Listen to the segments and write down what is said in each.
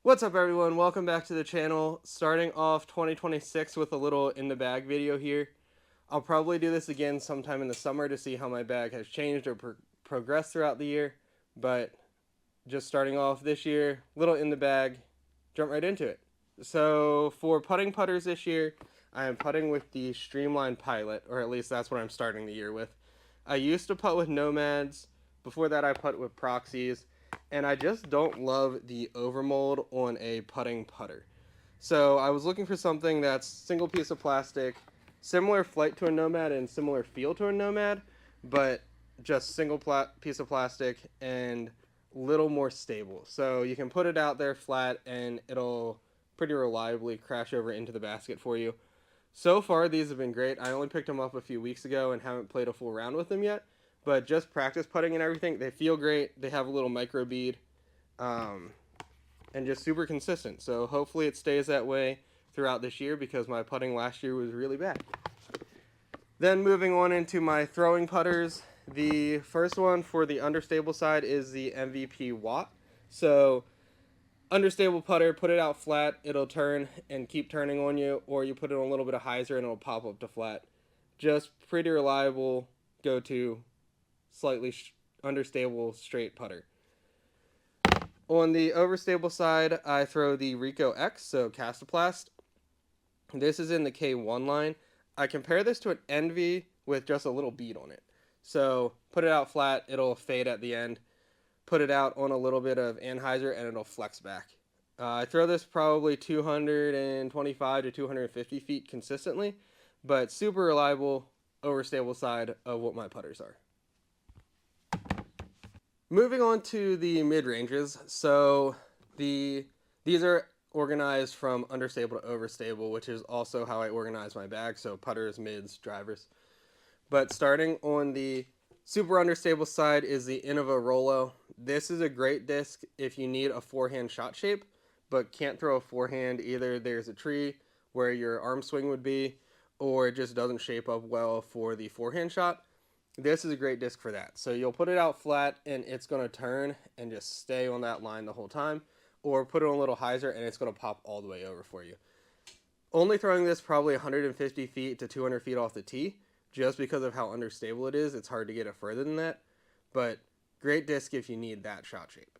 What's up, everyone? Welcome back to the channel. Starting off 2026 with a little in the bag video here. I'll probably do this again sometime in the summer to see how my bag has changed or progressed throughout the year. But just starting off this year, little in the bag, jump right into it. So for putting putters this year, I am putting with the Streamline Pilot, or at least that's what I'm starting the year with. I used to putt with Nomads. Before that, I putt with Proxies, and I just don't love the overmold on a putting putter. So I was looking for something that's single piece of plastic, similar flight to a Nomad and similar feel to a Nomad, but just single piece of plastic and little more stable. So you can put it out there flat and it'll pretty reliably crash over into the basket for you. So far, these have been great. I only picked them up a few weeks ago and haven't played a full round with them yet. But just practice putting and everything, they feel great. They have a little micro bead, and just super consistent. So hopefully it stays that way throughout this year because my putting last year was really bad. Then moving on into my throwing putters. The first one for the understable side is the MVP Watt. So understable putter, put it out flat, it'll turn and keep turning on you, or you put it on a little bit of hyzer and it'll pop up to flat. Just pretty reliable go-to slightly understable straight putter. On the overstable side, I throw the Rico X, so Castoplast. This is in the K1 line. I compare this to an Envy with just a little bead on it. So put it out flat, it'll fade at the end. Put it out on a little bit of anhyzer and it'll flex back. I throw this probably 225 to 250 feet consistently, but super reliable, overstable side of what my putters are. Moving on to the mid-ranges. So these are organized from understable to overstable, which is also how I organize my bag. So putters, mids, drivers. But starting on the super understable side is the Innova Rollo. This is a great disc if you need a forehand shot shape, but can't throw a forehand. Either there's a tree where your arm swing would be, or it just doesn't shape up well for the forehand shot. This is a great disc for that. So you'll put it out flat and it's going to turn and just stay on that line the whole time, or put it on a little hyzer and it's going to pop all the way over for you. Only throwing this probably 150 feet to 200 feet off the tee, just because of how understable it is. It's hard to get it further than that, but great disc if you need that shot shape.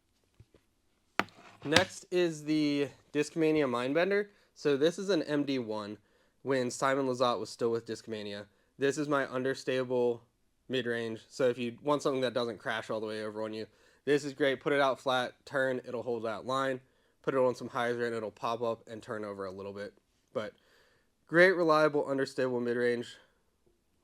Next is the Discmania Mindbender. So this is an MD1 when Simon Lizotte was still with Discmania. This is my understable mid-range, so if you want something that doesn't crash all the way over on you, this is great. Put it out flat, turn, it'll hold that line. Put it on some hyzer and it'll pop up and turn over a little bit. But great, reliable, understable mid-range.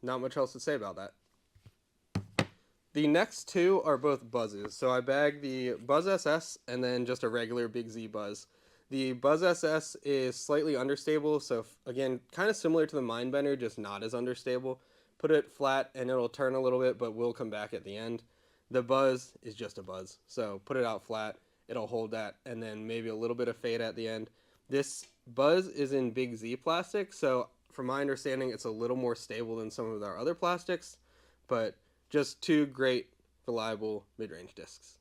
Not much else to say about that. The next two are both buzzes. So I bag the Buzz SS and then just a regular Big Z Buzz. The Buzz SS is slightly understable, so again, kind of similar to the Mindbender, just not as understable. Put it flat and it'll turn a little bit, but will come back at the end. The Buzz is just a Buzz. So put it out flat, it'll hold that, and then maybe a little bit of fade at the end. This Buzz is in Big Z plastic, so from my understanding, it's a little more stable than some of our other plastics, but just two great, reliable mid-range discs.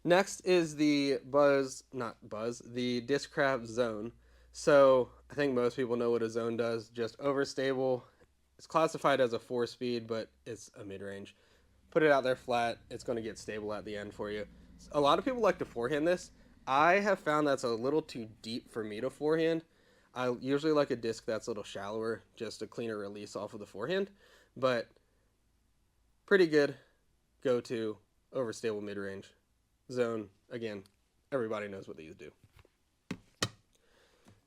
Next is the the Discraft Zone. So I think most people know what a zone does, just overstable. It's classified as a 4-speed, but it's a mid-range. Put it out there flat, it's going to get stable at the end for you. A lot of people like to forehand this. I have found that's a little too deep for me to forehand. I usually like a disc that's a little shallower, just a cleaner release off of the forehand, but pretty good go-to overstable mid-range. Zone, again, everybody knows what these do.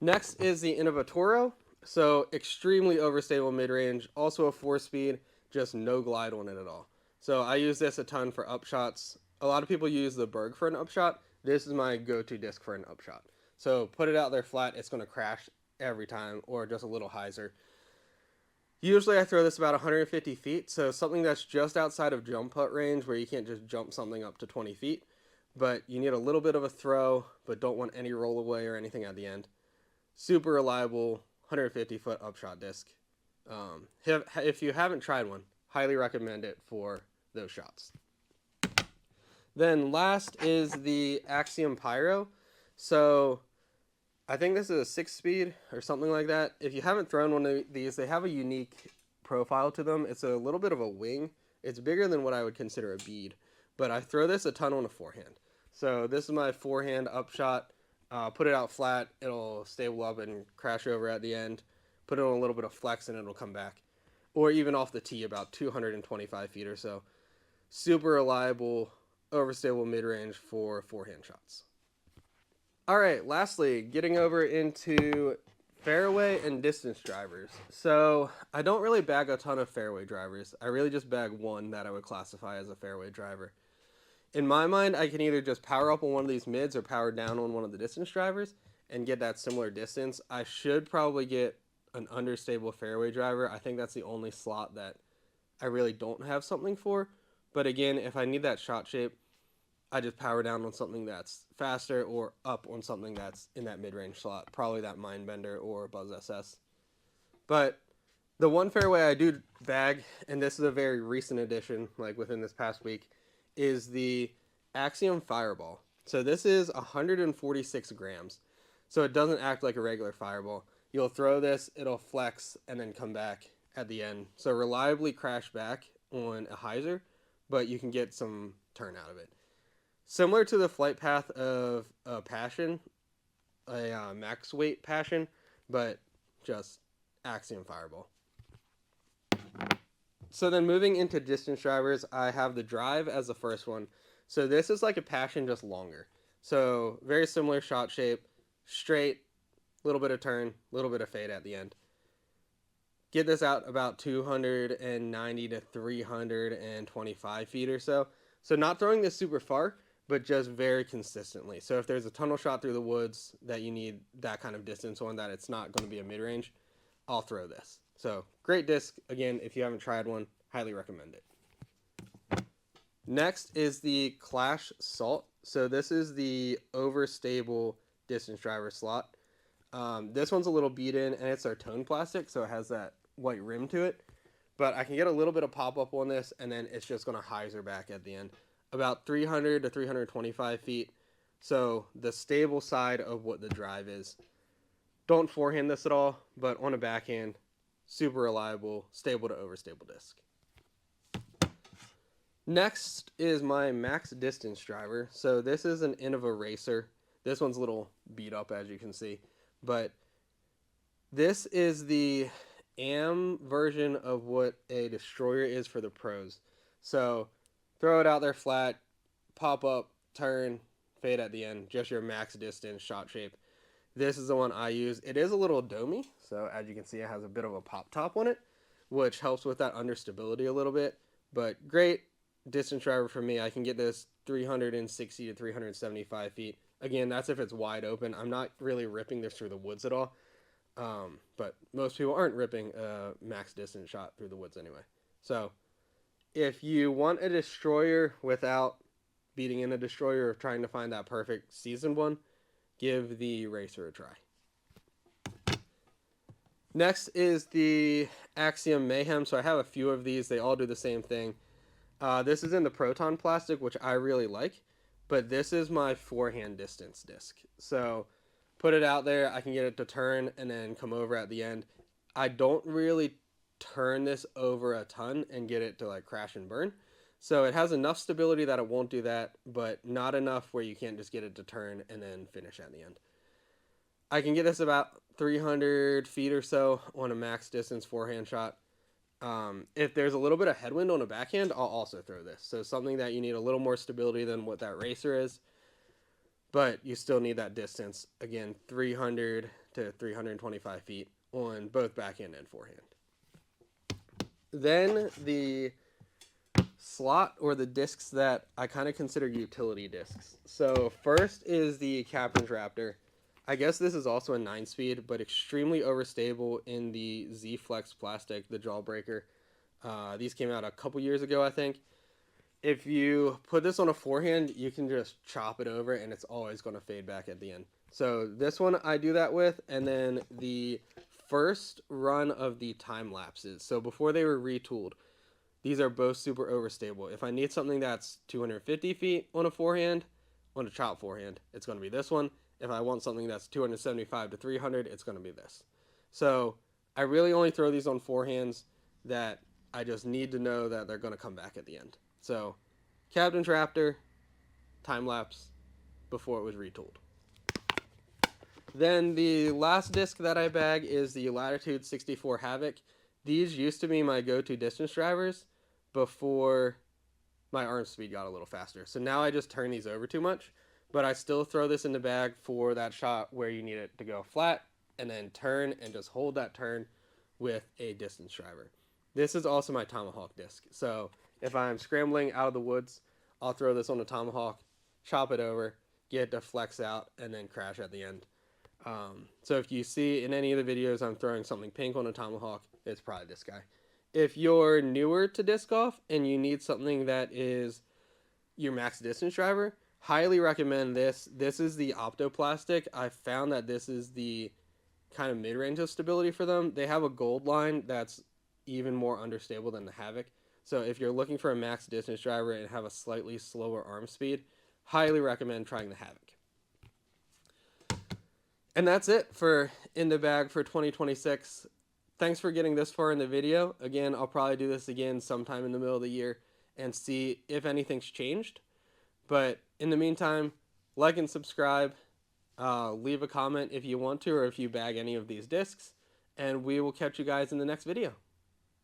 Next is the Innovatoro. So extremely overstable mid-range, also a 4-speed, just no glide on it at all. So I use this a ton for upshots. A lot of people use the Berg for an upshot. This is my go-to disc for an upshot. So put it out there flat, it's going to crash every time, or just a little hyzer. Usually I throw this about 150 feet, so something that's just outside of jump putt range where you can't just jump something up to 20 feet. But you need a little bit of a throw, but don't want any roll away or anything at the end. Super reliable 150-foot upshot disc. If you haven't tried one, highly recommend it for those shots. Then last is the Axiom Pyro. So I think this is a 6-speed or something like that. If you haven't thrown one of these, they have a unique profile to them. It's a little bit of a wing. It's bigger than what I would consider a bead. But I throw this a ton on a forehand. So this is my forehand upshot. Put it out flat. It'll stable up and crash over at the end. Put it on a little bit of flex and it'll come back. Or even off the tee about 225 feet or so. Super reliable, overstable mid-range for forehand shots. All right, lastly, getting over into fairway and distance drivers. So I don't really bag a ton of fairway drivers. I really just bag one that I would classify as a fairway driver. In my mind, I can either just power up on one of these mids or power down on one of the distance drivers and get that similar distance. I should probably get an understable fairway driver. I think that's the only slot that I really don't have something for. But again, if I need that shot shape, I just power down on something that's faster or up on something that's in that mid-range slot, probably that Mindbender or Buzz SS. But the one fairway I do bag, and this is a very recent addition, like within this past week, is the Axiom Fireball. So this is 146 grams. So it doesn't act like a regular fireball. You'll throw this, it'll flex, and then come back at the end. So reliably crash back on a hyzer, but you can get some turn out of it. Similar to the flight path of a Passion, a max weight Passion, but just Axiom Fireball. So then moving into distance drivers, I have the Drive as the first one. So this is like a Passion, just longer. So very similar shot shape, straight, little bit of turn, little bit of fade at the end. Get this out about 290 to 325 feet or so. So not throwing this super far, but just very consistently. So if there's a tunnel shot through the woods that you need that kind of distance on, that it's not going to be a mid-range, I'll throw this. So great disc. Again, if you haven't tried one, highly recommend it. Next is the Clash Salt. So this is the overstable distance driver slot. This one's a little beat in, and it's our tone plastic, so it has that white rim to it. But I can get a little bit of pop-up on this, and then it's just going to hyzer back at the end. About 300 to 325 feet. So the stable side of what the Drive is. Don't forehand this at all, but on a backhand, super reliable, stable to overstable disc. Next is my max distance driver. So this is an Innova Racer. This one's a little beat up, as you can see. But this is the AM version of what a Destroyer is for the pros. So throw it out there flat, pop up, turn, fade at the end. Just your max distance shot shape. This is the one I use. It is a little domey, so as you can see, it has a bit of a pop top on it, which helps with that understability a little bit. But great distance driver for me. I can get this 360 to 375 feet. Again, that's if it's wide open. I'm not really ripping this through the woods at all. But most people aren't ripping a max distance shot through the woods anyway. So if you want a Destroyer without beating in a Destroyer or trying to find that perfect seasoned one, give the Racer a try. Next is the Axiom Mayhem. So I have a few of these. They all do the same thing. This is in the Proton plastic, which I really like. But this is my forehand distance disc. So put it out there. I can get it to turn and then come over at the end. I don't really turn this over a ton and get it to like crash and burn. So it has enough stability that it won't do that, but not enough where you can't just get it to turn and then finish at the end. I can get this about 300 feet or so on a max distance forehand shot. If there's a little bit of headwind on a backhand, I'll also throw this. So something that you need a little more stability than what that Racer is, but you still need that distance. Again, 300 to 325 feet on both backhand and forehand. Then the slot or the discs that I kind of consider utility discs. So first is the Captain's Raptor. I guess this is also a 9-speed, but extremely overstable in the Z Flex plastic, the Jawbreaker. These came out a couple years ago, I think. If you put this on a forehand, you can just chop it over, and it's always going to fade back at the end. So this one I do that with, and then the first run of the time lapses. So before they were retooled, These are both super overstable. If I need something that's 250 feet on a forehand, on a chop forehand, it's going to be this one. If I want something that's 275 to 300, it's going to be this. So I really only throw these on forehands that I just need to know that they're going to come back at the end. So Captain's Raptor, time lapse, before it was retooled. Then the last disc that I bag is the Latitude 64 Havoc. These used to be my go-to distance drivers before my arm speed got a little faster. So now I just turn these over too much, but I still throw this in the bag for that shot where you need it to go flat and then turn and just hold that turn with a distance driver. This is also my Tomahawk disc. So if I'm scrambling out of the woods, I'll throw this on the Tomahawk, chop it over, get it to flex out, and then crash at the end. So if you see in any of the videos I'm throwing something pink on a Tomahawk, it's probably this guy. If you're newer to disc golf and you need something that is your max distance driver, highly recommend this. This is the Optoplastic. I found that this is the kind of mid-range of stability for them. They have a gold line that's even more understable than the Havoc. So if you're looking for a max distance driver and have a slightly slower arm speed, highly recommend trying the Havoc. And that's it for In the Bag for 2026. Thanks for getting this far in the video. Again, I'll probably do this again sometime in the middle of the year and see if anything's changed. But in the meantime, like and subscribe. Leave a comment if you want to or if you bag any of these discs. And we will catch you guys in the next video.